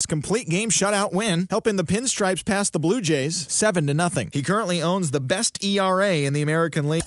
complete game shutout win, helping the Pinstripes pass the Blue Jays 7-0. He currently owns the best ERA in the American League.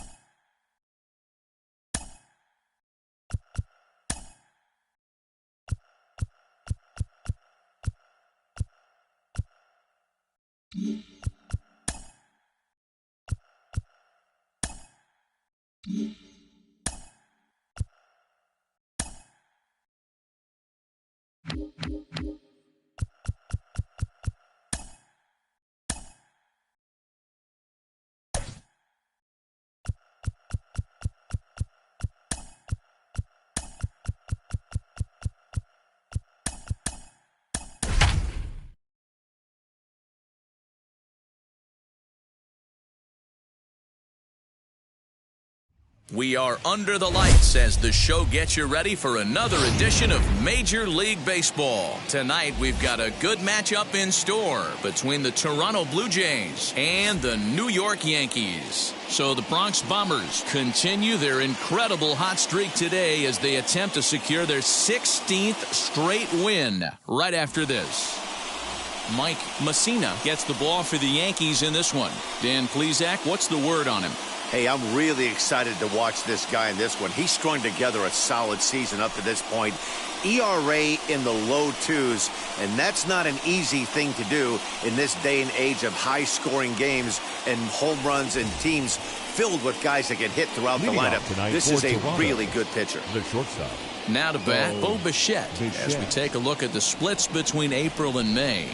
We are under the lights as the show gets you ready for another edition of Major League Baseball. Tonight, we've got a good matchup in store between the Toronto Blue Jays and the New York Yankees. So the Bronx Bombers continue their incredible hot streak today as they attempt to secure their 16th straight win right after this. Mike Messina gets the ball for the Yankees in this one. Dan Plesac, what's the word on him? Hey, I'm really excited to watch this guy in this one. He's strung together a solid season up to this point. ERA in the low twos, and that's not an easy thing to do in this day and age of high-scoring games and home runs and teams filled with guys that get hit throughout the lineup. This is a really good pitcher. The shortstop. Now to bat, Bo Bichette, as we take a look at the splits between April and May.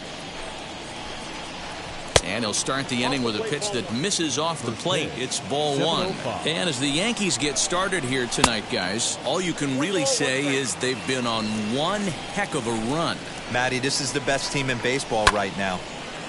And he'll start the inning with a pitch that misses off the plate. It's ball one. And as the Yankees get started here tonight, guys, all you can really say is they've been on one heck of a run. Matty, this is the best team in baseball right now.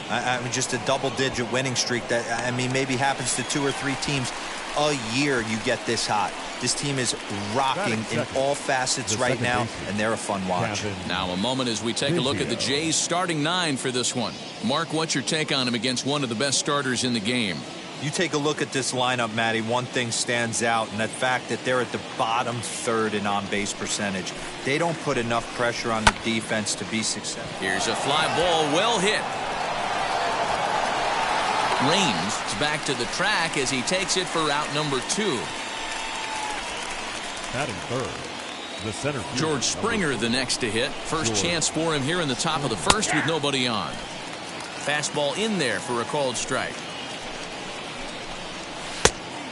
I mean, just a double-digit winning streak that, I mean, maybe happens to 2 or 3 teams a year you get this hot. This team is rocking in all facets right now, and they're a fun watch. Now a moment as we take a look at the Jays starting 9 for this one. Mark, what's your take on him against one of the best starters in the game? You take a look at this lineup, Matty, one thing stands out, and that fact that they're at the bottom third in on-base percentage. They don't put enough pressure on the defense to be successful. Here's a fly ball, well hit. Raines is back to the track as he takes it for out number 2. Batting third, the center fielder, George Springer the next to hit. First chance for him here in the top of the first with nobody on. Fastball in there for a called strike.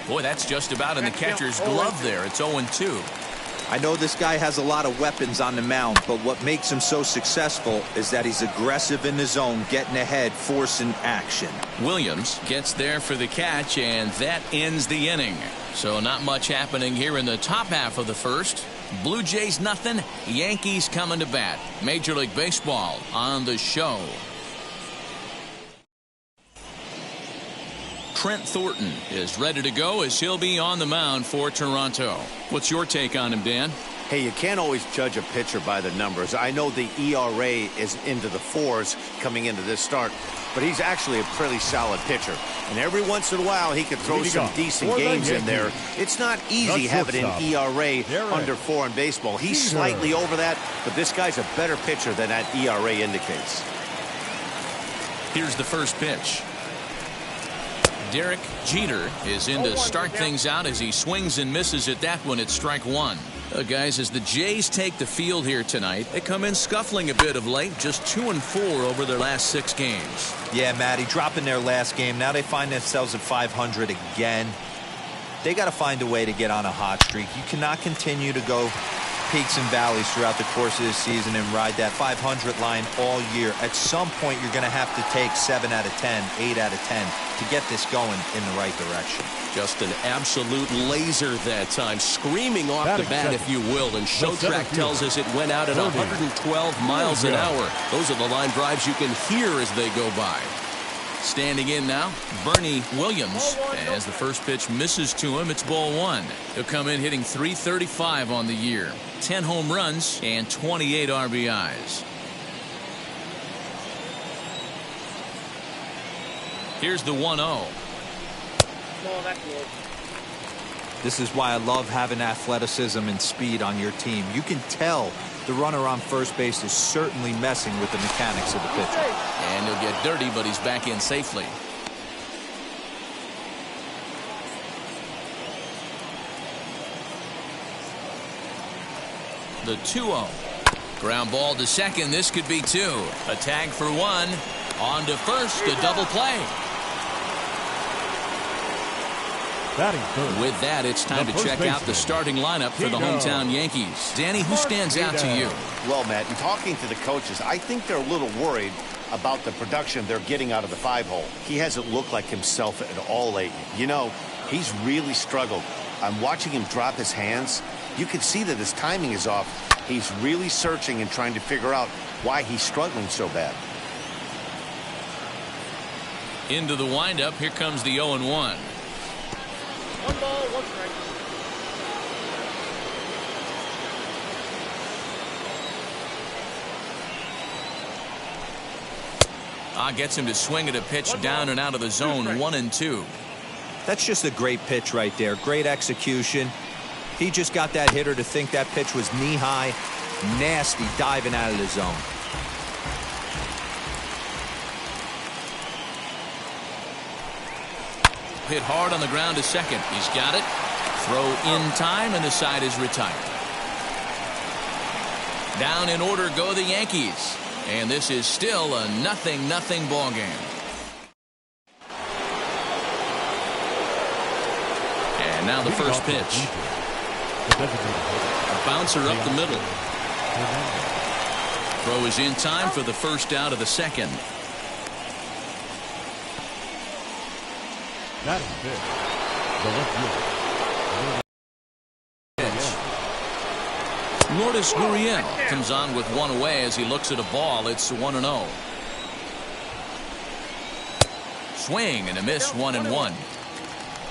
Boy, that's just about in the catcher's glove there. It's 0-2. I know this guy has a lot of weapons on the mound, but what makes him so successful is that he's aggressive in the zone, getting ahead, forcing action. Williams gets there for the catch, and that ends the inning. So not much happening here in the top half of the first. Blue Jays nothing, Yankees coming to bat. Major League Baseball on the show. Trent Thornton is ready to go as he'll be on the mound for Toronto. What's your take on him, Dan? Hey, you can't always judge a pitcher by the numbers. I know the ERA is into the 4s coming into this start, but he's actually a pretty solid pitcher. And every once in a while, he could throw some decent games in there. It's not easy having an ERA under 4 in baseball. He's slightly over that, but this guy's a better pitcher than that ERA indicates. Here's the first pitch. Derek Jeter is in to start things out as he swings and misses at that one at strike 1. Guys, as the Jays take the field here tonight, they come in scuffling a bit of late, just 2-4 over their last 6 games. Yeah, Matty, dropping their last game. Now they find themselves at 500 again. They got to find a way to get on a hot streak. You cannot continue to go peaks and valleys throughout the course of the season and ride that 500 line all year. At some point, you're going to have to take 7 out of 10, 8 out of 10 to get this going in the right direction. Just an absolute laser that time, screaming off the bat, if you will. And Showtrack tells us it went out at 112 miles an hour. Those are the line drives you can hear as they go by. Standing in now, Bernie Williams. As the first pitch misses to him, it's ball 1. He'll come in hitting .335 on the year. 10 home runs and 28 RBIs. Here's the 1-0. This is why I love having athleticism and speed on your team. You can tell The runner on first base is certainly messing with the mechanics of the pitcher. And he'll get dirty, but he's back in safely. The 2-0. Ground ball to second. This could be two. A tag for one. On to first. A double play. With that, it's time to check out the starting lineup for the hometown Yankees. Danny, who stands out to you? Well, Matt, in talking to the coaches, I think they're a little worried about the production they're getting out of the 5-hole. He hasn't looked like himself at all lately. You know, he's really struggled. I'm watching him drop his hands. You can see that his timing is off. He's really searching and trying to figure out why he's struggling so bad. Into the windup. Here comes the 0-1. 1 ball, 1 strike. Gets him to swing at a pitch down and out of the zone. 1-2. That's just a great pitch right there. Great execution. He just got that hitter to think that pitch was knee-high. Nasty diving out of the zone. Hit hard on the ground to second. He's got it. Throw in time, and the side is retired. Down in order go the Yankees. And this is still a 0-0 ball game. And now the first pitch. A bouncer up the middle. Throw is in time for the first out of the second. Lourdes Gurriel comes on with one away as he looks at a ball. It's 1-0. Swing and a miss. 1-1.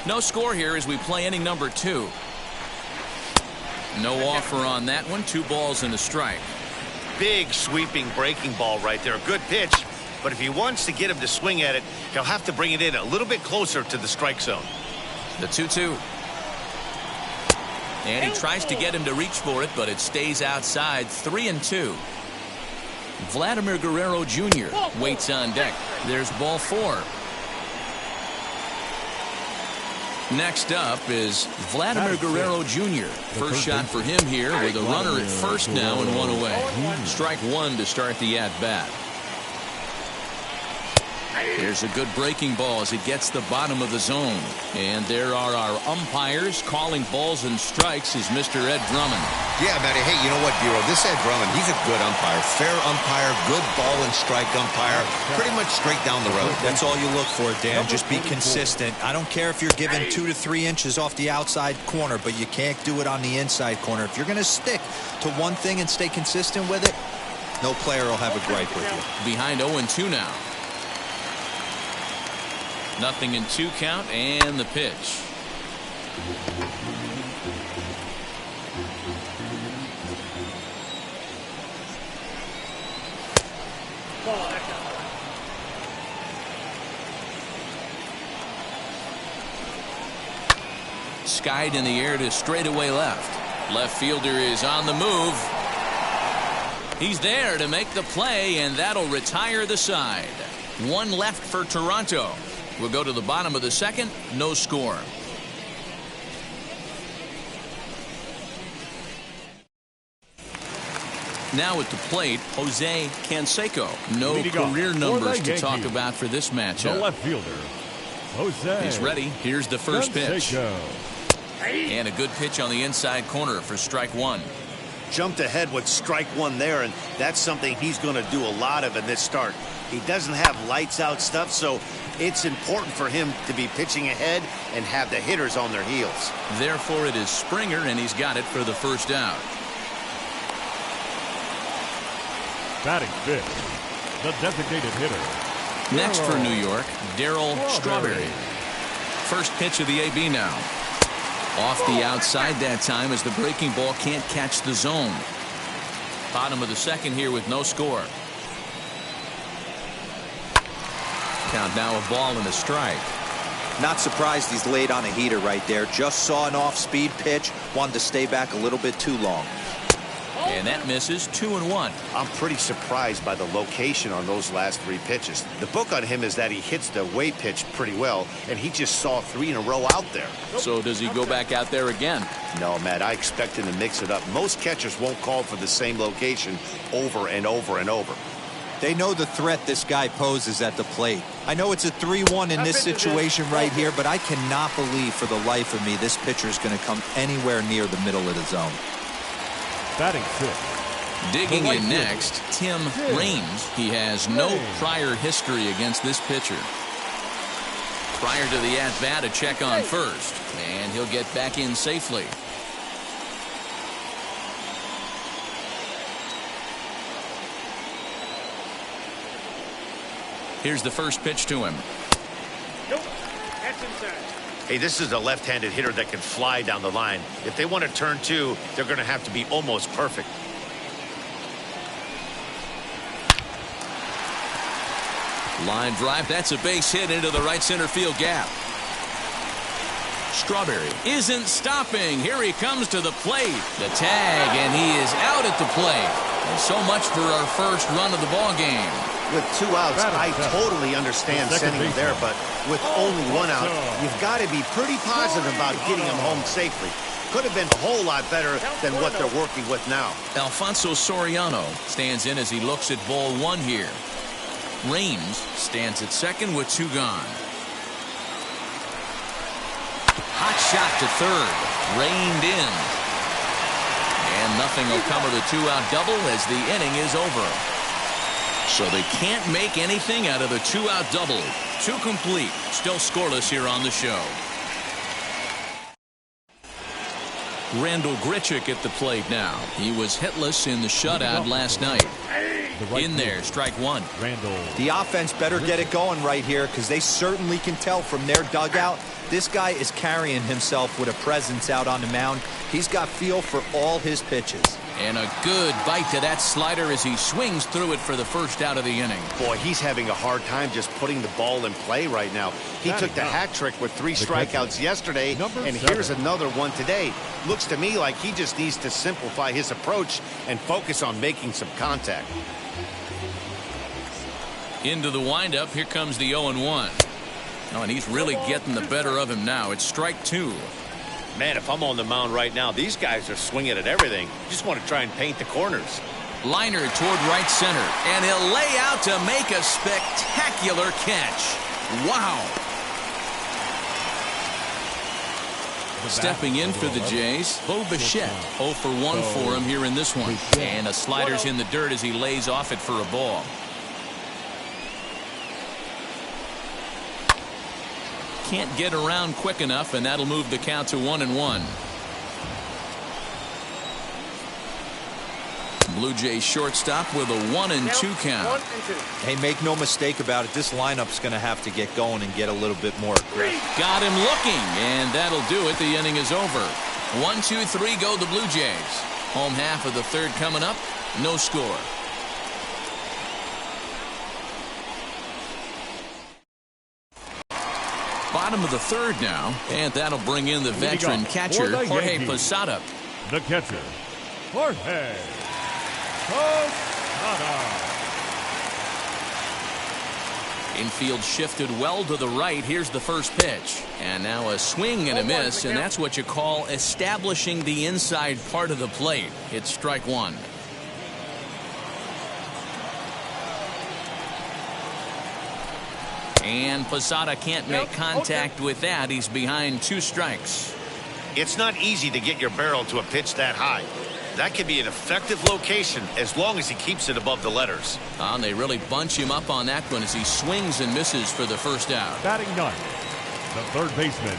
No score here as we play inning number 2. No offer on that one. 2 balls and a strike. Big sweeping breaking ball right there. Good pitch. But if he wants to get him to swing at it, he'll have to bring it in a little bit closer to the strike zone. The 2-2. And he tries to get him to reach for it, but it stays outside. 3-2. Vladimir Guerrero Jr. waits on deck. There's ball 4. Next up is Vladimir Guerrero Jr. First shot for him here with a runner at first now and 1 away. Strike 1 to start the at-bat. Here's a good breaking ball as it gets the bottom of the zone. And there are our umpires calling balls and strikes is Mr. Ed Drummond. Yeah, Matty. Hey, you know what, Bureau? This Ed Drummond, he's a good umpire. Fair umpire, good ball and strike umpire. Pretty much straight down the road. That's all you look for, Dan. Just be consistent. I don't care if you're given 2 to 3 inches off the outside corner, but you can't do it on the inside corner. If you're going to stick to one thing and stay consistent with it, no player will have a gripe with you. Behind 0-2 now. 0-2 count and the pitch. Skied in the air to straightaway left. Left fielder is on the move. He's there to make the play, and that'll retire the side. 1 left for Toronto. We'll go to the bottom of the second. No score. Now at the plate, Jose Canseco. No career numbers to talk about for this matchup. The left fielder, Jose. He's ready. Here's the first pitch. And a good pitch on the inside corner for strike 1. Jumped ahead with strike 1 there, and that's something he's going to do a lot of in this start. He doesn't have lights out stuff, so it's important for him to be pitching ahead and have the hitters on their heels. Therefore, it is Springer, and he's got it for the first out. Batting fifth, the designated hitter. Next for New York, Darryl Strawberry. First pitch of the AB now. Off the outside that time as the breaking ball can't catch the zone. Bottom of the second here with no score. Count now a ball and a strike. Not surprised he's laid on a heater right there. Just saw an off-speed pitch. Wanted to stay back a little bit too long. And that misses 2-1. I'm pretty surprised by the location on those last 3 pitches. The book on him is that he hits the away pitch pretty well, and he just saw 3 in a row out there. So does he go back out there again? No, Matt, I expect him to mix it up. Most catchers won't call for the same location over and over and over. They know the threat this guy poses at the plate. I know it's a 3-1 in this situation right here, but I cannot believe for the life of me this pitcher is going to come anywhere near the middle of the zone. Batting 6. Digging in next, Tim Raines. He has no prior history against this pitcher. Prior to the at-bat, a check on first, and he'll get back in safely. Here's the first pitch to him. Nope. That's inside. Hey, this is a left-handed hitter that can fly down the line. If they want to turn 2, they're going to have to be almost perfect. Line drive. That's a base hit into the right center field gap. Strawberry isn't stopping. Here he comes to the plate. The tag, and he is out at the plate. And so much for our first run of the ball game. With 2 outs, I totally understand sending him there, but with only 1 out, you've got to be pretty positive about getting him home safely. Could have been a whole lot better than what they're working with now. Alfonso Soriano stands in as he looks at ball 1 here. Raines stands at second with 2 gone. Hot shot to third. Reined in. And nothing will come of the 2-out double as the inning is over. So they can't make anything out of the 2-out double. 2 complete. Still scoreless here on the show. Randall Grichuk at the plate now. He was hitless in the shutout last night. In there, strike 1. Randall. The offense better get it going right here because they certainly can tell from their dugout this guy is carrying himself with a presence out on the mound. He's got feel for all his pitches. And a good bite to that slider as he swings through it for the first out of the inning. Boy, he's having a hard time just putting the ball in play right now. He took the hat trick with 3 strikeouts yesterday, and here's another one today. Looks to me like he just needs to simplify his approach and focus on making some contact. Into the windup, here comes the 0-1. Oh, and he's really getting the better of him now. It's strike 2. Man, if I'm on the mound right now, these guys are swinging at everything. Just want to try and paint the corners. Liner toward right center, and he'll lay out to make a spectacular catch. Wow. Stepping in for the Jays, Bo Bichette. 0 for 1 for him here in this one. And a slider's in the dirt as he lays off it for a ball. Can't get around quick enough, and that'll move the count to 1-1. Blue Jays shortstop with a 1-2 count. Hey, make no mistake about it. This lineup's going to have to get going and get a little bit more aggressive. Got him looking, and that'll do it. The inning is over. 1, 2, 3 go the Blue Jays. Home half of the third coming up. No score. Bottom of the third now, and that'll bring in the veteran catcher, Jorge Posada. The catcher, Jorge Posada. Infield shifted well to the right. Here's the first pitch. And now a swing and a miss, and that's what you call establishing the inside part of the plate. It's strike 1. And Posada can't make contact with that. He's behind 2 strikes. It's not easy to get your barrel to a pitch that high. That could be an effective location as long as he keeps it above the letters. And they really bunch him up on that one as he swings and misses for the first out. Batting 9, the third baseman,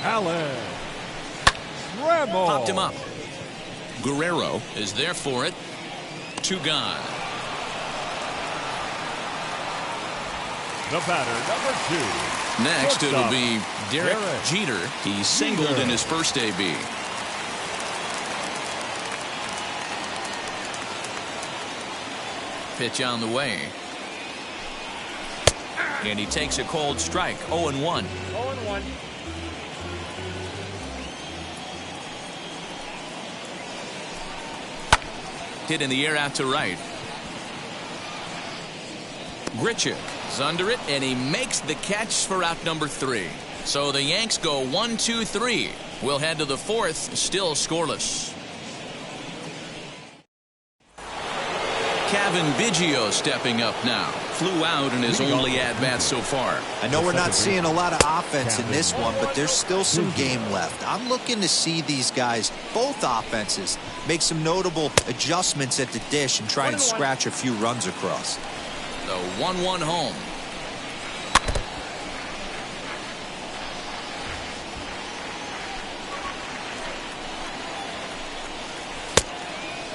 Alan Trammell. Popped him up. Guerrero is there for it. 2 gone. The batter, number 2. Next, it'll be Derek Jeter. He singled in his first AB. Pitch on the way. And he takes a cold strike. 0-1. 0-1. Hit in the air out to right. Grichuk is under it, and he makes the catch for out number 3. So the Yanks go 1-2-3. We'll head to the 4th, still scoreless. Kevin Biggio stepping up now. Flew out in his only at-bat so far. I know we're not seeing a lot of offense in this one, but there's still some game left. I'm looking to see these guys, both offenses, make some notable adjustments at the dish and try and scratch a few runs across. The 1-1 home.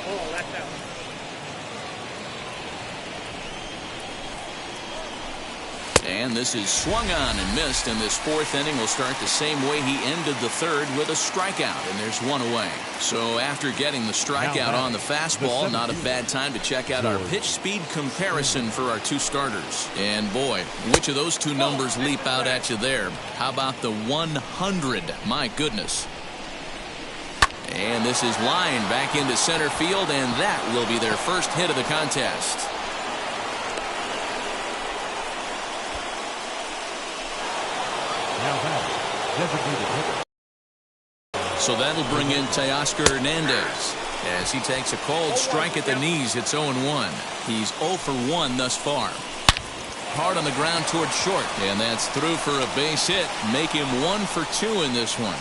Oh, that's out. And this is swung on and missed, and this 4th inning will start the same way he ended the 3rd with a strikeout, and there's 1 away. So after getting the strikeout on the fastball, not a bad time to check out our pitch speed comparison for our 2 starters. And boy, which of those 2 numbers leap out at you there? How about the 100? My goodness. And this is lined back into center field, and that will be their first hit of the contest. So that'll bring in Teoscar Hernandez as he takes a cold strike at the knees. It's 0-1. He's 0 for 1 thus far. Hard on the ground towards short, and that's through for a base hit. Make him 1 for 2 in this one.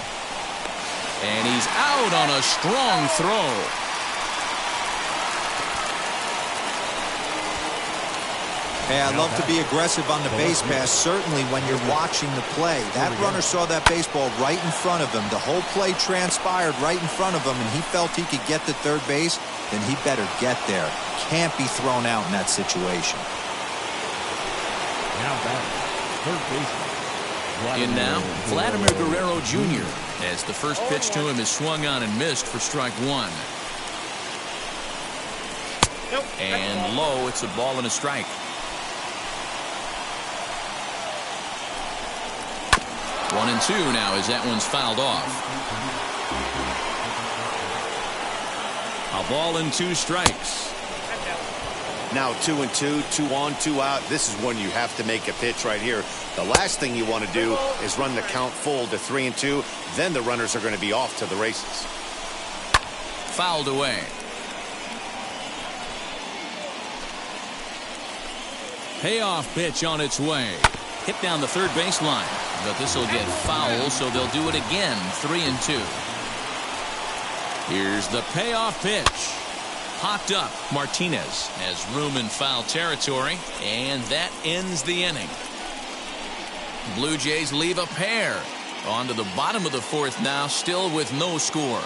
And he's out on a strong throw. Hey, I love to be aggressive on the base pass, certainly when you're watching the play. That runner saw that baseball right in front of him. The whole play transpired right in front of him, and he felt he could get to third base, then he better get there. Can't be thrown out in that situation. Now batting, third baseman. In now, Vladimir Guerrero Jr. as the first pitch to him is swung on and missed for strike 1. And low, it's a ball and a strike. One and 2 now as that one's fouled off. A ball and 2 strikes. Now 2 and 2, 2 on, 2 out. This is when you have to make a pitch right here. The last thing you want to do is run the count full to 3 and 2. Then the runners are going to be off to the races. Fouled away. Payoff pitch on its way. Hit down the third baseline, but this will get foul, so they'll do it again. 3 and 2. Here's the payoff pitch. Popped up. Martinez has room in foul territory, and that ends the inning. Blue Jays leave a pair. On to the bottom of the 4th now, still with no score.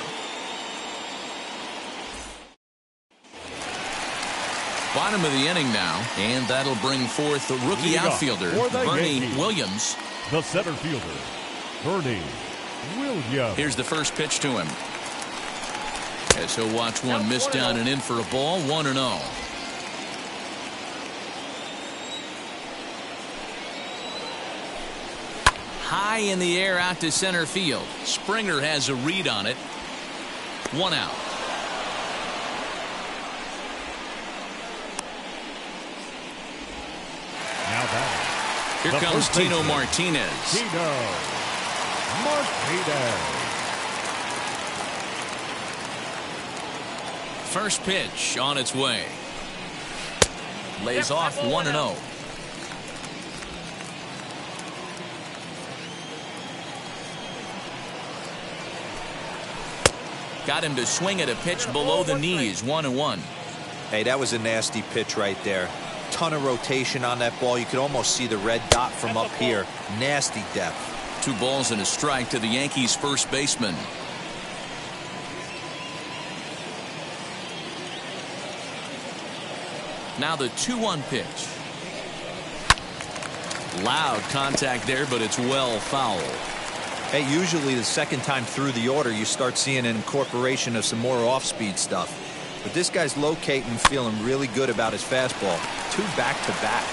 Bottom of the inning now, and that'll bring forth the rookie outfielder, Bernie Yankees, Williams. The center fielder, Bernie Williams. Here's the first pitch to him. As he'll watch one miss down and in for a ball, 1-0. High in the air out to center field. Springer has a read on it. 1 out. Here comes Tino Martinez. Tino Martinez. First pitch on its way. Lays off 1-0. Got him to swing at a pitch below the knees. 1-1. Hey, that was a nasty pitch right there. Ton of rotation on that ball. You could almost see the red dot from up here. Nasty depth. 2 balls and a strike to the Yankees first baseman. Now the 2-1 pitch. Loud contact there, but it's well foul. Hey, usually the second time through the order you start seeing an incorporation of some more off-speed stuff. But this guy's locating, feeling really good about his fastball. 2 back-to-back.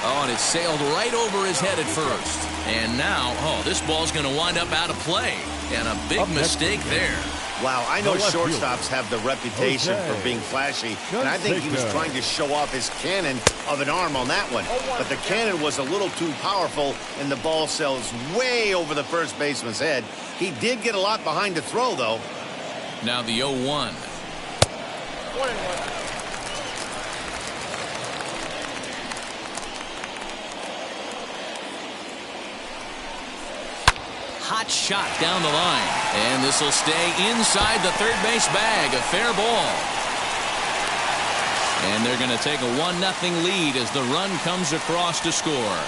Oh, and it sailed right over his head at first. And now, this ball's going to wind up out of play. And a big mistake there. Wow, I know The left shortstops have the reputation for being flashy, and I think he was trying to show off his cannon of an arm on that one. But the cannon was a little too powerful, and the ball sails way over the first baseman's head. He did get a lot behind the throw, though. Now the 0-1. 1-1. Hot shot down the line. And this will stay inside the third base bag. A fair ball. And they're going to take a 1-0 lead as the run comes across to score.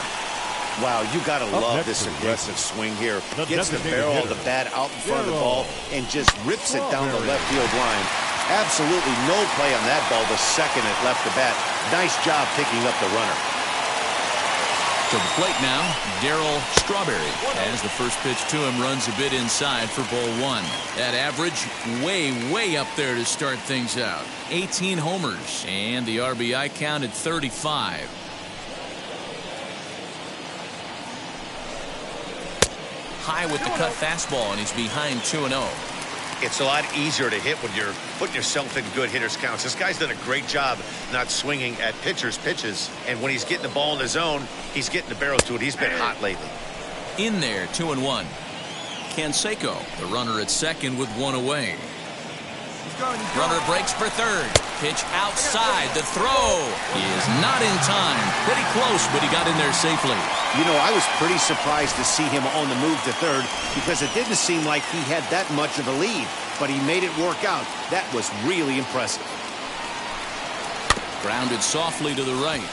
Wow, you got to love this aggressive swing here. Gets the barrel of the bat out in front of the ball and just rips it down the left field line. Absolutely no play on that ball the second it left the bat. Nice job picking up the runner. To the plate now, Darryl Strawberry, as the first pitch to him runs a bit inside for ball one. That average way up there to start things out. 18 homers, and the RBI count at 35. High with the cut fastball, and he's behind 2-0. It's a lot easier to hit when you're putting yourself in good hitters' counts. This guy's done a great job not swinging at pitchers' pitches. And when he's getting the ball in the zone, he's getting the barrel to it. He's been hot lately. In there, 2-1. Canseco, the runner at second with one away. Runner breaks for third. Pitch outside. The throw is not in time. Pretty close, but he got in there safely. You know, I was pretty surprised to see him on the move to third because it didn't seem like he had that much of a lead, but he made it work out. That was really impressive. Grounded softly to the right.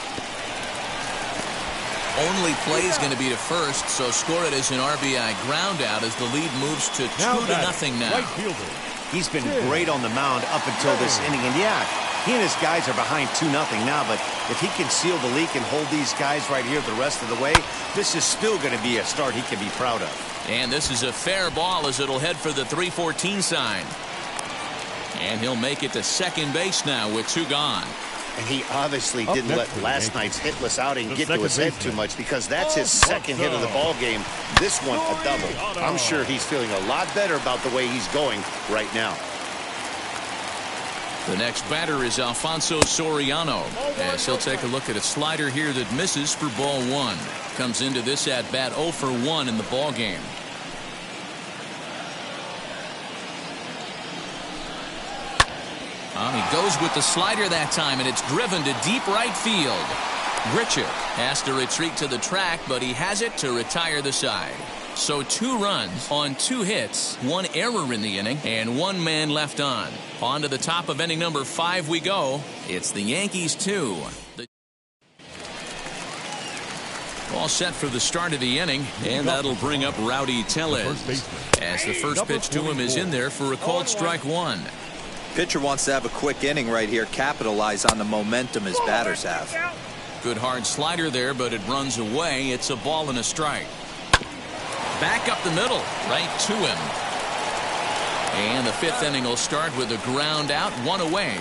Only play is going to be to first, so score it as an RBI ground out as the lead moves to 2-0 now. Right fielder. He's been great on the mound up until this inning, and yeah, he and his guys are behind 2-0 now, but if he can seal the leak and hold these guys right here the rest of the way, this is still going to be a start he can be proud of. And this is a fair ball as it'll head for the 3-14 sign. And he'll make it to second base now with 2 gone. And he obviously didn't let last night's hitless outing get to his head too much because that's his second hit of the ball game. This one a double. I'm sure he's feeling a lot better about the way he's going right now. The next batter is Alfonso Soriano, as he'll take a look at a slider here that misses for ball one. Comes into this at bat 0 for 1 in the ball game. He goes with the slider that time, and it's driven to deep right field. Grichuk has to retreat to the track, but he has it to retire the side. So 2 runs on 2 hits, 1 error in the inning, and 1 man left on. On to the top of inning number 5 we go. It's the Yankees 2. All set for the start of the inning, and that'll bring up Rowdy Tellez, as the first pitch to him is in there for a called strike 1. Pitcher wants to have a quick inning right here, capitalize on the momentum his batters have. Good hard slider there, but it runs away. It's a ball and a strike. Back up the middle, right to him. And the 5th inning will start with a ground out, 1 away.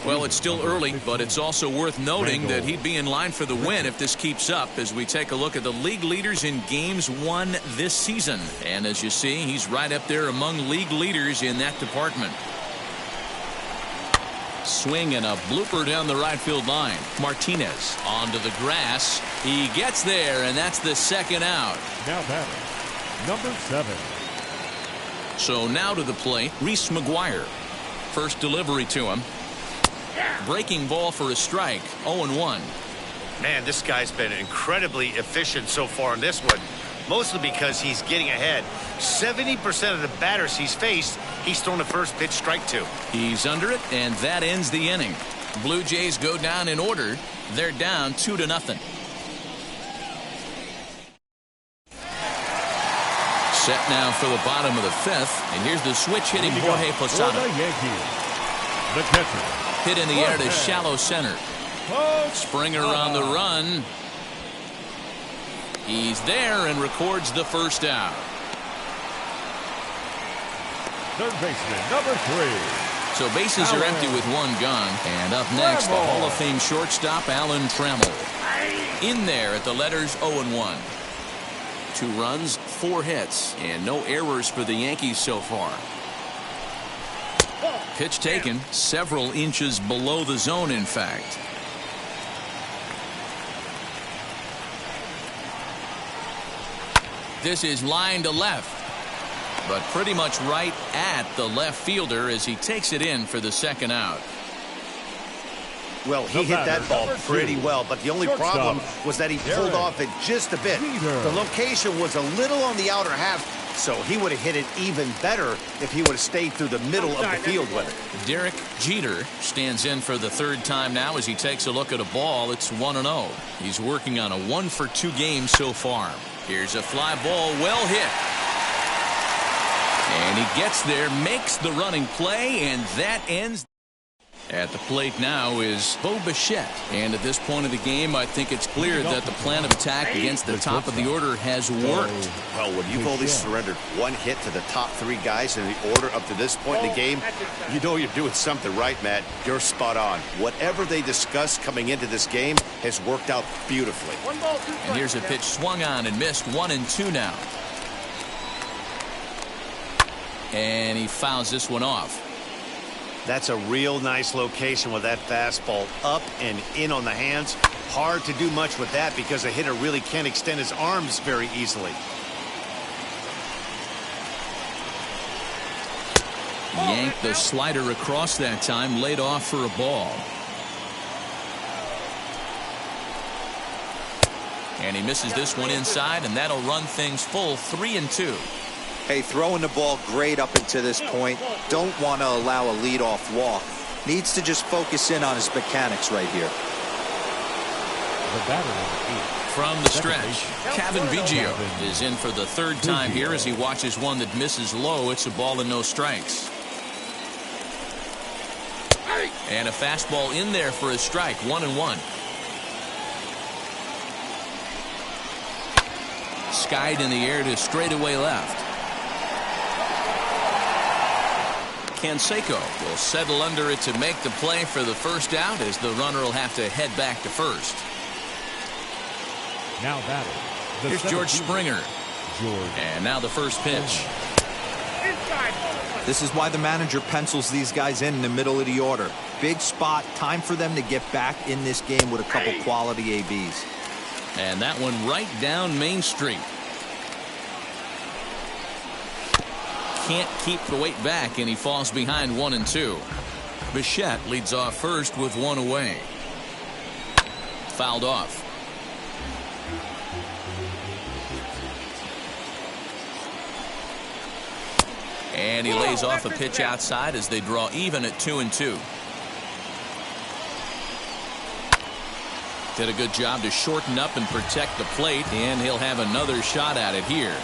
Well, it's still early, but it's also worth noting that he'd be in line for the win if this keeps up as we take a look at the league leaders in games won this season. And as you see, he's right up there among league leaders in that department. Swing and a blooper down the right field line. Martinez onto the grass. He gets there, and that's the second out. Now batting, number 7. So now to the plate, Reese McGuire. First delivery to him. Breaking ball for a strike, 0-1. Man, this guy's been incredibly efficient so far in this one, mostly because he's getting ahead. 70% of the batters he's faced, he's thrown the first pitch strike to. He's under it, and that ends the inning. Blue Jays go down in order. They're down 2-0. Set now for the bottom of the 5th, and here's the switch hitting Jorge Posada. The catcher. Hit in the air to shallow center. Springer on the run. He's there and records the first out. Third baseman, number 3. So bases are empty with 1 gone. And up next, the Hall of Fame shortstop, Alan Trammell. In there at the letters 0-1. 2 runs, 4 hits, and no errors for the Yankees so far. Pitch taken several inches below the zone, in fact. This is line to left, but pretty much right at the left fielder as he takes it in for the second out. Well, he hit that ball pretty well, but the only problem was that he pulled off it just a bit. The location was a little on the outer half, so he would have hit it even better if he would have stayed through the middle of the field with it. Derek Jeter stands in for the 3rd time now as he takes a look at a ball. It's 1-0. He's working on a 1-for-2 game so far. Here's a fly ball, well hit. And he gets there, makes the running play, and that ends. At the plate now is Bo Bichette. And at this point of the game, I think it's clear that the plan of attack against the top of the order has worked. Well, when you've only surrendered 1 hit to the top 3 guys in the order up to this point in the game, you know you're doing something right, Matt. You're spot on. Whatever they discussed coming into this game has worked out beautifully. And here's a pitch swung on and missed. 1-2 now. And he fouls this one off. That's a real nice location with that fastball up and in on the hands. Hard to do much with that because a hitter really can't extend his arms very easily. Yanked the slider across that time, laid off for a ball. And he misses this one inside, and that'll run things full 3-2. Hey, throwing the ball great up until this point. Don't want to allow a leadoff walk. Needs to just focus in on his mechanics right here. From the stretch, Kevin Biggio is in for the 3rd time here as he watches one that misses low. It's a ball and no strikes. And a fastball in there for a strike. 1-1. Skied in the air to straightaway left. Canseco will settle under it to make the play for the first out as the runner will have to head back to first. Now batting. Here's George Springer. And now the first pitch. This is why the manager pencils these guys in the middle of the order. Big spot. Time for them to get back in this game with a couple quality ABs. And that one right down Main Street. Can't keep the weight back, and he falls behind 1-2. Bichette leads off first with 1 away. Fouled off. And he lays off a pitch outside as they draw even at 2-2. Did a good job to shorten up and protect the plate, and he'll have another shot at it here.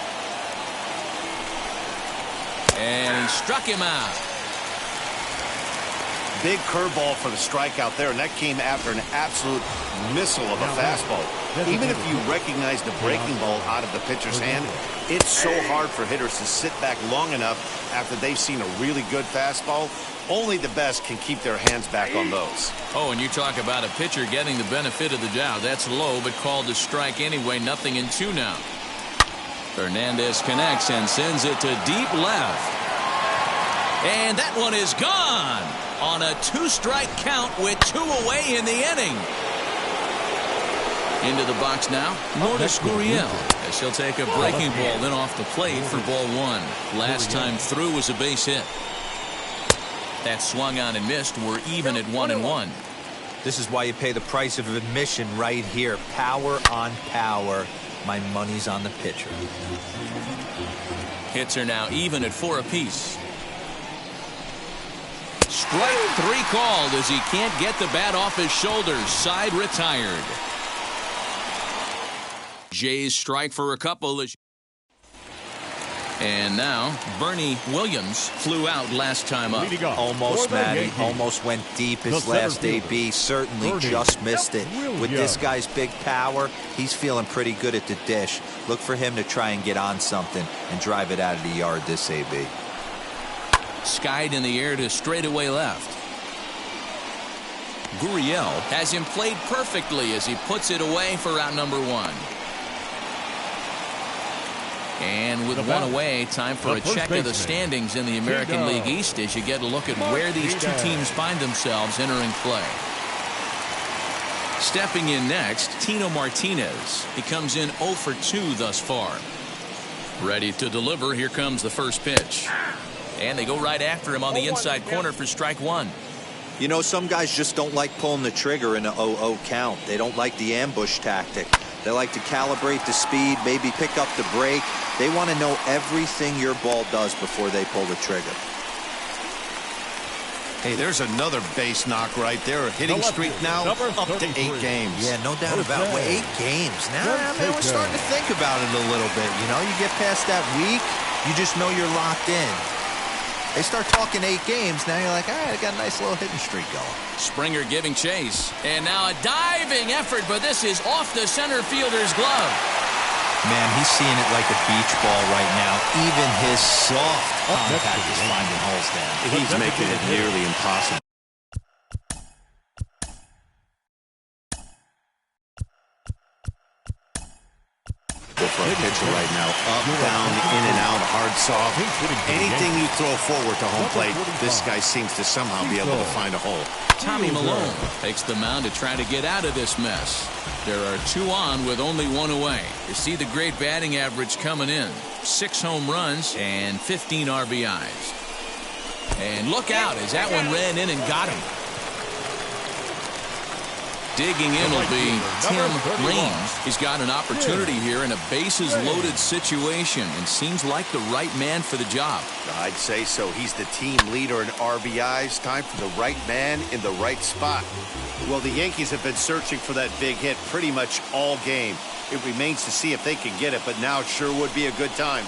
And he struck him out. Big curveball for the strikeout there, and that came after an absolute missile of a fastball. Even if you recognize the breaking ball out of the pitcher's hand, it's so hard for hitters to sit back long enough after they've seen a really good fastball. Only the best can keep their hands back on those. Oh, and you talk about a pitcher getting the benefit of the doubt. That's low, but called to strike anyway. 0-2 now. Hernandez connects and sends it to deep left. And that one is gone on a 2-strike count with 2 away in the inning. Into the box now, Lourdes Gurriel, as he'll take a breaking ball in off the plate for ball 1. Last time through was a base hit. That swung on and missed. We're even at 1-1. This is why you pay the price of admission right here. Power on power. My money's on the pitcher. Hits are now even at 4 apiece. Strike 3 called as he can't get the bat off his shoulders. Side retired. Jays strike for a couple. And now Bernie Williams flew out last time up. Almost, Matty. Almost went deep his last AB. Certainly just missed it. With this guy's big power, he's feeling pretty good at the dish. Look for him to try and get on something and drive it out of the yard this AB. Skied in the air to straightaway left. Gurriel has him played perfectly as he puts it away for out number 1. And with one away, time for a check of the standings in the American League East as you get a look at where these two teams find themselves entering play. Stepping in next, Tino Martinez. He comes in 0 for 2 thus far. Ready to deliver. Here comes the first pitch. And they go right after him on the inside corner for strike one. You know, some guys just don't like pulling the trigger in an 0-0 count. They don't like the ambush tactic. They like to calibrate the speed, maybe pick up the break. They want to know everything your ball does before they pull the trigger. Hey, there's another base knock right there. A hitting streak now up to 8 games. Yeah, no doubt about it. Well, 8 games. Now, we're starting to think about it a little bit. You know, you get past that week, you just know you're locked in. They start talking 8 games, now you're like, all right, I got a nice little hitting streak going. Springer giving chase. And now a diving effort, but this is off the center fielder's glove. Man, he's seeing it like a beach ball right now. Even his soft contact is finding holes down. He's making it nearly impossible. For a pitcher right now, up, down, in and out, hard, soft. Anything you throw forward to home plate, this guy seems to somehow be able to find a hole. Tommy Malone takes the mound to try to get out of this mess. There are 2 on with only 1 away. You see the great batting average coming in. 6 home runs and 15 RBIs. And look out as that one ran in and got him. Digging in will be Tim Raines. He's got an opportunity here in a bases-loaded situation and seems like the right man for the job. I'd say so. He's the team leader in RBIs. Time for the right man in the right spot. Well, the Yankees have been searching for that big hit pretty much all game. It remains to see if they can get it, but now it sure would be a good time.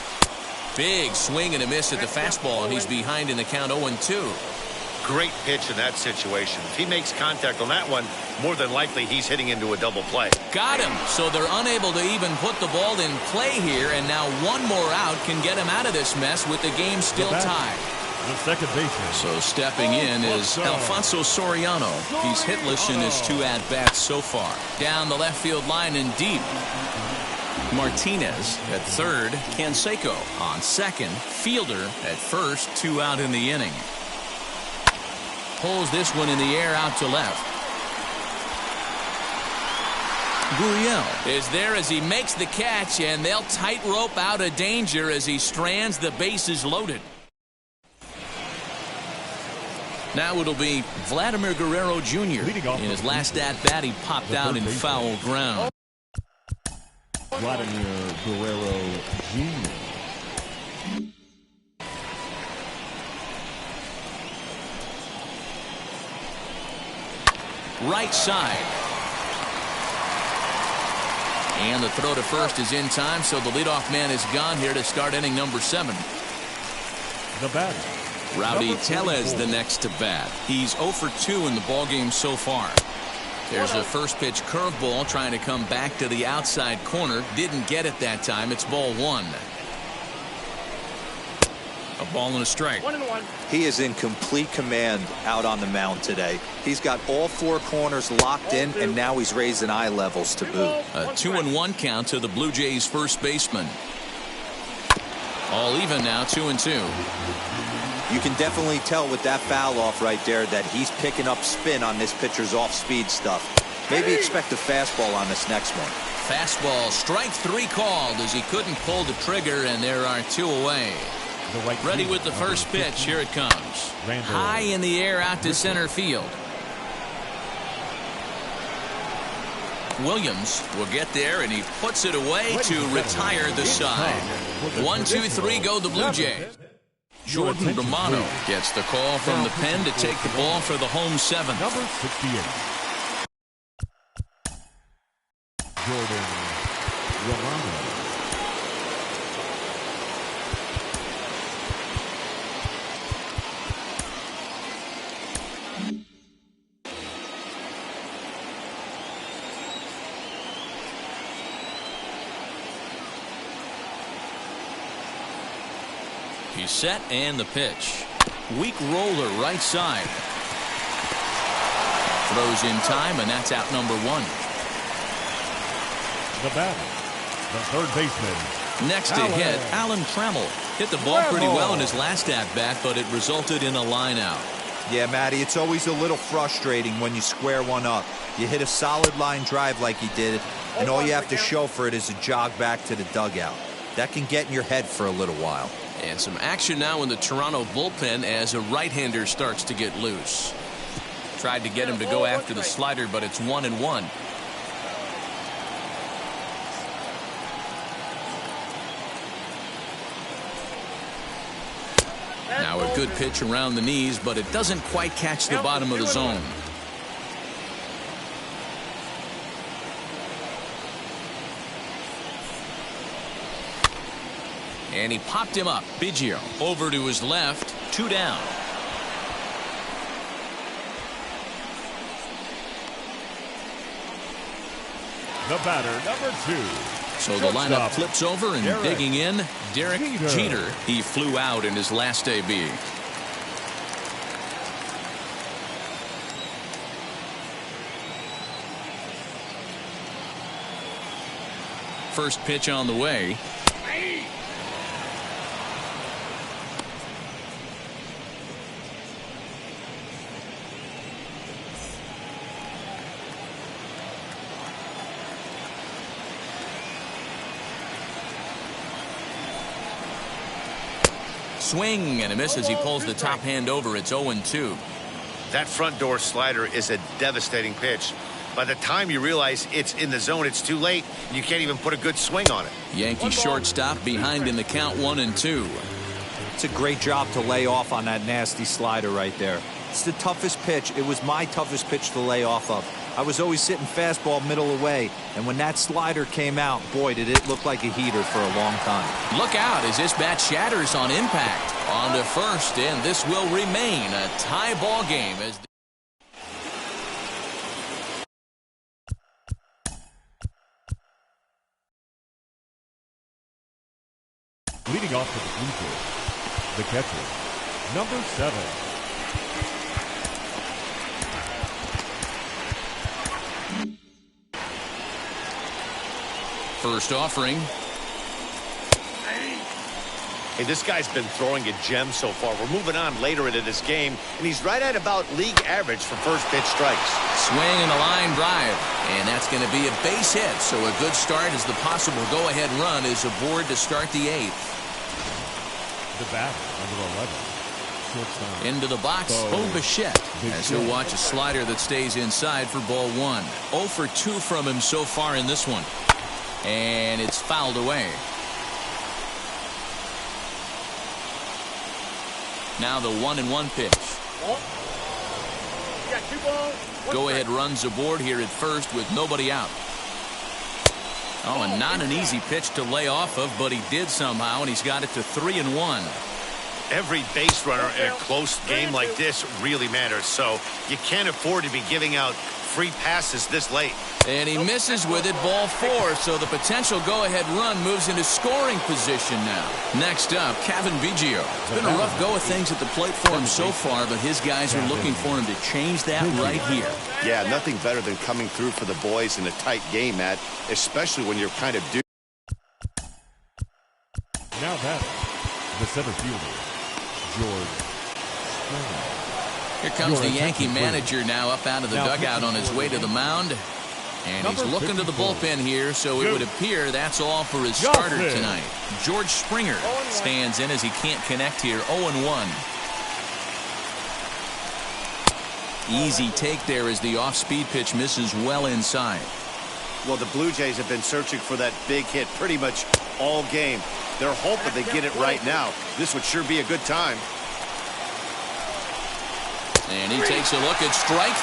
Big swing and a miss at the fastball, and he's behind in the count 0-2. Great pitch in that situation. If he makes contact on that one, more than likely he's hitting into a double play. Got him. So they're unable to even put the ball in play here, and now one more out can get him out of this mess with the game still tied. The second baseman. So stepping in is Alfonso Soriano. He's hitless in his 2 at-bats so far. Down the left field line and deep. Martinez at third. Canseco on second. Fielder at first. 2 out in the inning. Pulls this one in the air out to left. Gurriel is there as he makes the catch, and they'll tightrope out of danger as he strands the bases loaded. Now it'll be Vladimir Guerrero Jr. In his last at-bat, he popped out in foul ground. Vladimir Guerrero Jr. Right side. And the throw to first is in time, so the leadoff man is gone here to start inning number 7. The batter, Rowdy Tellez the next to bat. He's 0 for 2 in the ballgame so far. There's a first pitch curveball trying to come back to the outside corner. Didn't get it that time. It's ball 1. A ball and a strike. 1-1. He is in complete command out on the mound today. He's got all 4 corners locked in, and now he's raising eye levels to boot. A 2-1 count to the Blue Jays first baseman. All even now, 2-2. You can definitely tell with that foul off right there that he's picking up spin on this pitcher's off-speed stuff. Maybe expect a fastball on this next one. Fastball, strike 3 called as he couldn't pull the trigger, and there are 2 away. Ready with the first pitch. Here it comes. High in the air out to center field. Williams will get there, and he puts it away to retire the side. 1-2-3 go the Blue Jays. Jordan Romano gets the call from the pen to take the ball for the home 7th. Number 68. Jordan Romano. He's set, and the pitch. Weak roller right side. Throws in time, and that's out number 1. The batter, the third baseman, Next to hit, Alan Trammell. Hit the ball pretty well in his last at-bat, but it resulted in a line out. Yeah, Matty, it's always a little frustrating when you square one up. You hit a solid line drive like he did, and all you have to show for it is a jog back to the dugout. That can get in your head for a little while. And some action now in the Toronto bullpen as a right-hander starts to get loose. Tried to get him to go after the slider, but it's 1-1. Now a good pitch around the knees, but it doesn't quite catch the bottom of the zone. And he popped him up. Biggio over to his left, 2 down. The batter, number 2. So the lineup flips over and digging in, Derek Jeter. He flew out in his last AB. First pitch on the way. Swing and a miss as he pulls the top hand over. It's 0-2. That front door slider is a devastating pitch. By the time you realize it's in the zone, it's too late. You can't even put a good swing on it. Yankee shortstop behind in the count, 1-2. It's a great job to lay off on that nasty slider right there. It's the toughest pitch. It was my toughest pitch to lay off of. I was always sitting fastball middle away, and when that slider came out, boy, did it look like a heater for a long time. Look out as this bat shatters on impact. On to first, and this will remain a tie ball game. As Leading off to the Blue Jays, the catcher, number 7. First offering. Hey, this guy's been throwing a gem so far. We're moving on later into this game, and he's right at about league average for first pitch strikes. Swing and a line drive, and that's going to be a base hit. So a good start as the possible go-ahead run is aboard to start the 8th. The bat, number 11. Shortstop. Into the box, Bichette, as he'll watch a slider that stays inside for ball 1. 0 for 2 from him so far in this one. And it's fouled away. Now the 1-1 pitch. Go-ahead runs aboard here at first with nobody out. Oh, and not an easy pitch to lay off of, but he did somehow, and he's got it to 3-1. Every base runner in a close game like this really matters, so you can't afford to be giving out free passes this late. And he misses with it, ball 4, so the potential go-ahead run moves into scoring position now. Next up, Cavan Biggio. It's been a rough go of things at the plate for him so far, but his guys are looking for him to change that right here. Yeah, nothing better than coming through for the boys in a tight game, Matt, especially when you're kind of due. Now batting, the center fielder, George Springer. Here comes the Yankee manager now up out of the dugout on his way to the mound. And he's looking to the bullpen here, so it would appear that's all for his starter tonight. George Springer stands in as he can't connect here, 0-1. Easy take there as the off-speed pitch misses well inside. Well, the Blue Jays have been searching for that big hit pretty much all game. They're hoping they get it right now. This would sure be a good time. And he takes a look at strike.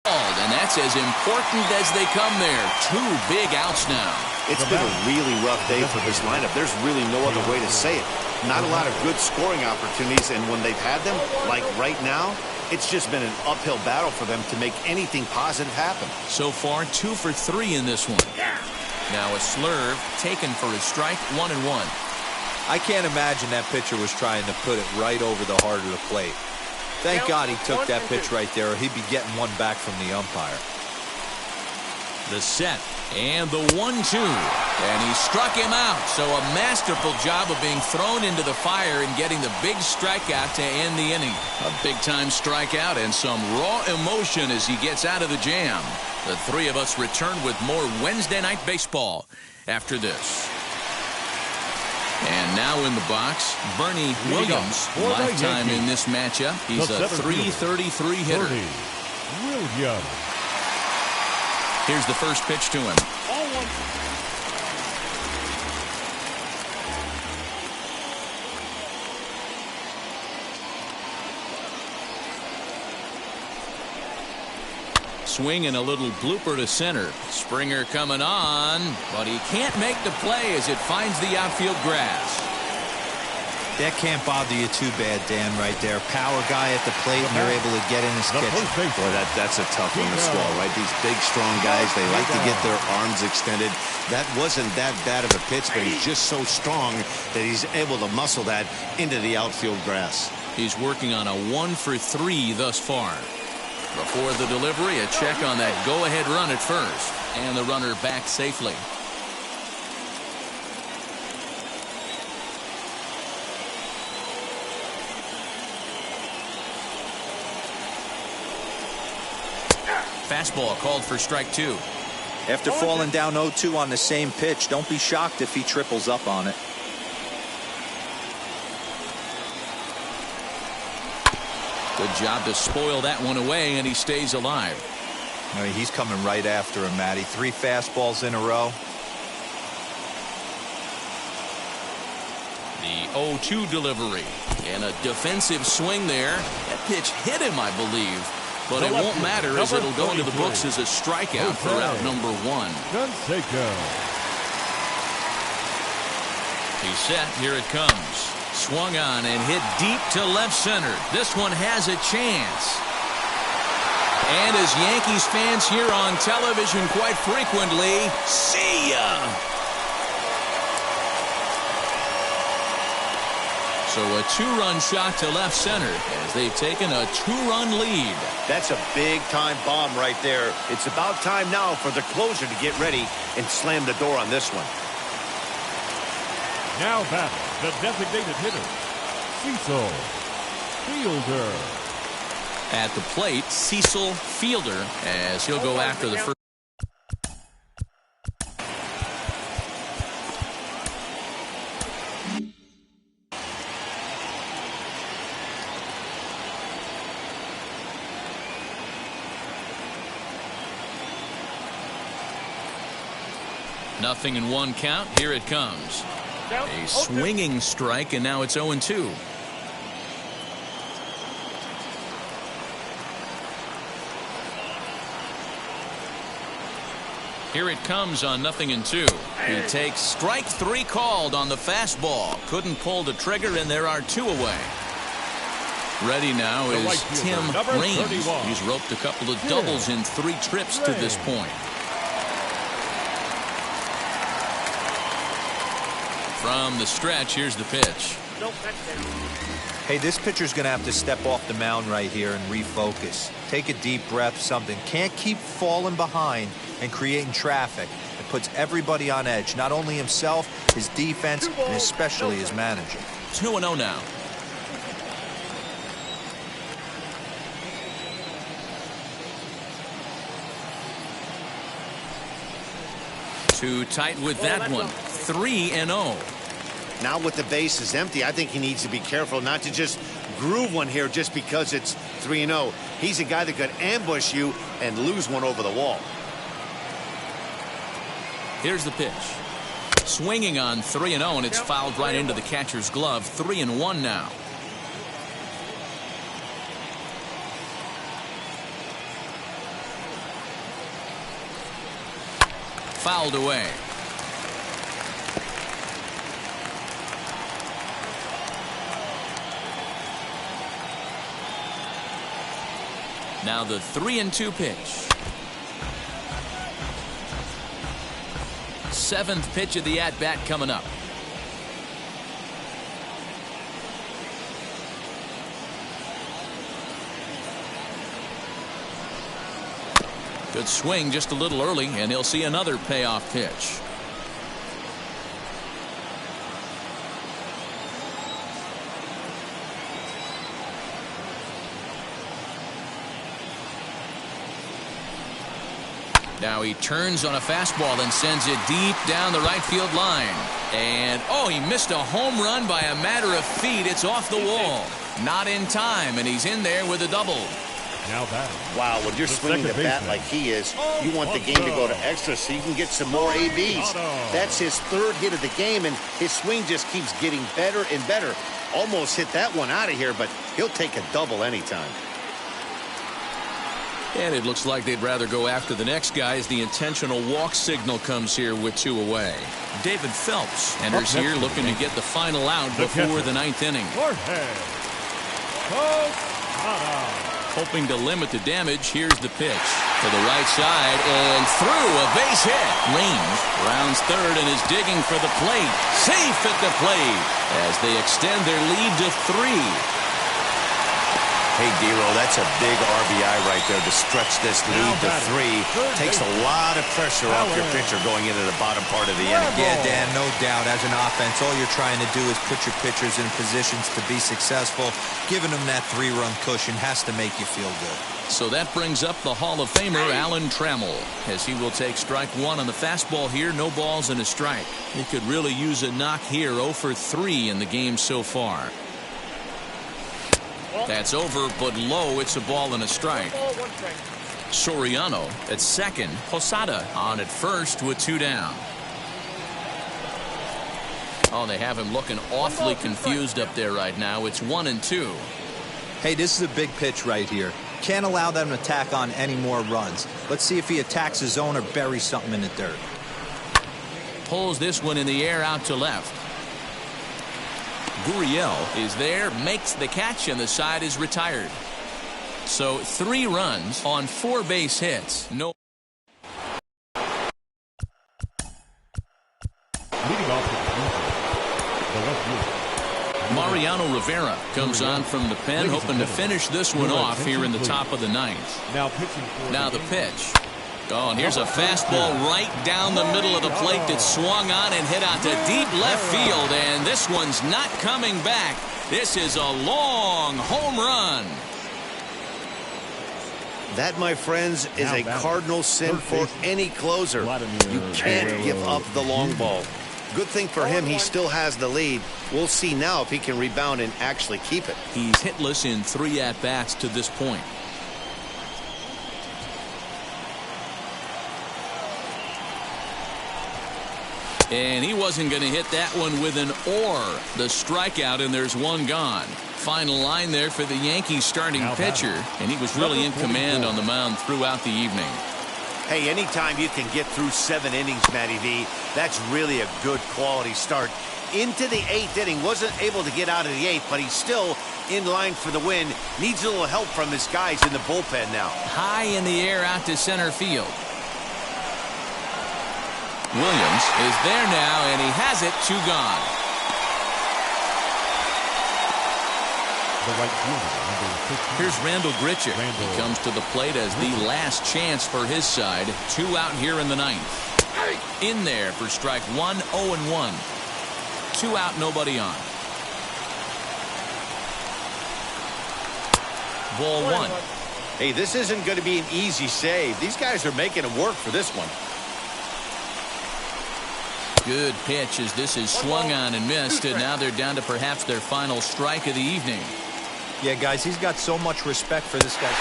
And that's as important as they come there. 2 big outs now. It's been a really rough day for this lineup. There's really no other way to say it. Not a lot of good scoring opportunities, and when they've had them, like right now, it's just been an uphill battle for them to make anything positive happen. So far, 2 for 3 in this one. Now a slurve taken for his strike, 1-1. I can't imagine that pitcher was trying to put it right over the heart of the plate. Thank God he took that pitch right there, or he'd be getting one back from the umpire. The set and the 1-2. And he struck him out. So a masterful job of being thrown into the fire and getting the big strikeout to end the inning. A big-time strikeout and some raw emotion as he gets out of the jam. The three of us return with more Wednesday Night Baseball after this. And now in the box, Bernie Williams, lifetime in this matchup. He's a .333 hitter. Williams. Here's the first pitch to him. Swing and a little blooper to center. Springer coming on, but he can't make the play as it finds the outfield grass. That can't bother you too bad, Dan, right there. Power guy at the plate, and you're able to get in his kitchen. Boy, that's a tough one to swallow, right? These big, strong guys, they like to get their arms extended. That wasn't that bad of a pitch, but he's just so strong that he's able to muscle that into the outfield grass. He's working on a 1-for-3 thus far. Before the delivery, a check on that go-ahead run at first. And the runner back safely. Fastball called for strike 2. After falling down 0-2 on the same pitch, don't be shocked if he triples up on it. Good job to spoil that one away, and he stays alive. I mean, he's coming right after him, Matty. 3 fastballs in a row. The 0-2 delivery. And a defensive swing there. That pitch hit him, I believe. But it won't matter as it'll go into the books as a strikeout for out number 1. He's set. Here it comes. Swung on and hit deep to left center. This one has a chance. And as Yankees fans hear on television quite frequently, see ya! So a 2-run shot to left center as they've taken a 2-run lead. That's a big-time bomb right there. It's about time now for the closer to get ready and slam the door on this one. Now batting the designated hitter, Cecil Fielder. At the plate, Cecil Fielder, as he'll go after the first. Nothing in 1 count. Here it comes. A swinging strike, and now it's 0-2. Here it comes on 0-2. He takes strike 3 called on the fastball. Couldn't pull the trigger, and there are 2 away. Ready now is Tim Raines. He's roped a couple of doubles in 3 trips to this point. From the stretch, here's the pitch. Hey, this pitcher's going to have to step off the mound right here and refocus. Take a deep breath, something. Can't keep falling behind and creating traffic. It puts everybody on edge, not only himself, his defense, and especially his manager. 2-0 now. Too tight with that one. 3-0. Now with the bases empty, I think he needs to be careful not to just groove one here just because it's 3-0. He's a guy that could ambush you and lose one over the wall. Here's the pitch. Swinging on 3-0, and it's fouled right into the catcher's glove. 3-1 now. Fouled away. Now the 3-2 pitch. 7th pitch of the at-bat coming up. Good swing just a little early, and he'll see another payoff pitch. Now he turns on a fastball and sends it deep down the right field line. And, oh, he missed a home run by a matter of feet. It's off the wall. Not in time, and he's in there with a double. Now that. Wow, when you're swinging the bat like he is, you want the game to go to extra so you can get some more ABs. That's his third hit of the game, and his swing just keeps getting better and better. Almost hit that one out of here, but he'll take a double anytime. And it looks like they'd rather go after the next guy as the intentional walk signal comes here with 2 away. David Phelps enters here looking to get the final out before the 9th inning. Hoping to limit the damage, here's the pitch. To the right side and through a base hit. Range rounds third and is digging for the plate. Safe at the plate as they extend their lead to 3. Hey, Dero, that's a big RBI right there to stretch this lead to 3. Takes a lot of pressure off your pitcher going into the bottom part of the inning. Yeah, Dan, no doubt. As an offense, all you're trying to do is put your pitchers in positions to be successful. Giving them that 3-run cushion has to make you feel good. So that brings up the Hall of Famer Alan Trammell, as he will take strike 1 on the fastball here. No balls and a strike. He could really use a knock here. 0 for 3 in the game so far. That's over, but low. It's a ball and a strike. Soriano at second. Posada on at first with 2 down. Oh, they have him looking awfully confused up there right now. It's 1-2. Hey, this is a big pitch right here. Can't allow them to tack on any more runs. Let's see if he attacks his zone or buries something in the dirt. Pulls this one in the air out to left. Gurriel is there, makes the catch, and the side is retired. So 3 runs on 4 base hits. No. Leading off the left field. Mariano Rivera comes on from the pen, hoping to finish this one off here in the top of the 9th. Now the pitch. Oh, and here's a fastball right down the middle of the plate that swung on and hit out to deep left field, and this one's not coming back. This is a long home run. That, my friends, is a cardinal sin for any closer. You can't give up the long ball. Good thing for him, he still has the lead. We'll see now if he can rebound and actually keep it. He's hitless in 3 at-bats to this point. And he wasn't going to hit that one with an or. The strikeout, and there's 1 gone. Final line there for the Yankees starting pitcher, and he was really in command on the mound throughout the evening. Hey, anytime you can get through 7 innings, Matty V, that's really a good quality start. Into the 8th inning, wasn't able to get out of the 8th, but he's still in line for the win. Needs a little help from his guys in the bullpen now. High in the air out to center field. Williams is there now, and he has it. 2 gone. Here's Randall Grichuk. He comes to the plate as the last chance for his side. 2 out here in the 9th. In there for strike 1, 0-1. 2 out, nobody on. Ball 1. Hey, this isn't going to be an easy save. These guys are making him work for this one. Good pitch as this is swung on and missed, and now they're down to perhaps their final strike of the evening. Yeah, guys, he's got so much respect for this guy.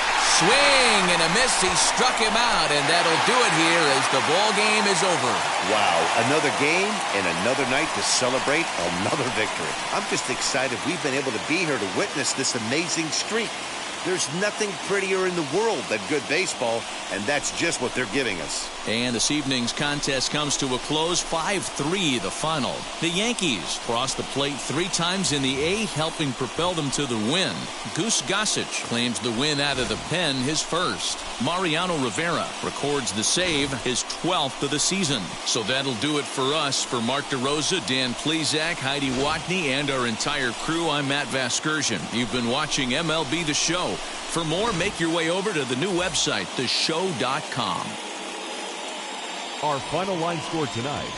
Swing and a miss. He struck him out, and that'll do it here as the ball game is over. Wow, another game and another night to celebrate another victory. I'm just excited we've been able to be here to witness this amazing streak. There's nothing prettier in the world than good baseball, and that's just what they're giving us. And this evening's contest comes to a close. 5-3 the final. The Yankees cross the plate 3 times in the 8th, helping propel them to the win. Goose Gossage claims the win out of the pen, his first. Mariano Rivera records the save, his 12th of the season. So that'll do it for us. For Mark DeRosa, Dan Plesac, Heidi Watney, and our entire crew, I'm Matt Vasgersian. You've been watching MLB The Show. For more, make your way over to the new website, theshow.com. Our final line score tonight,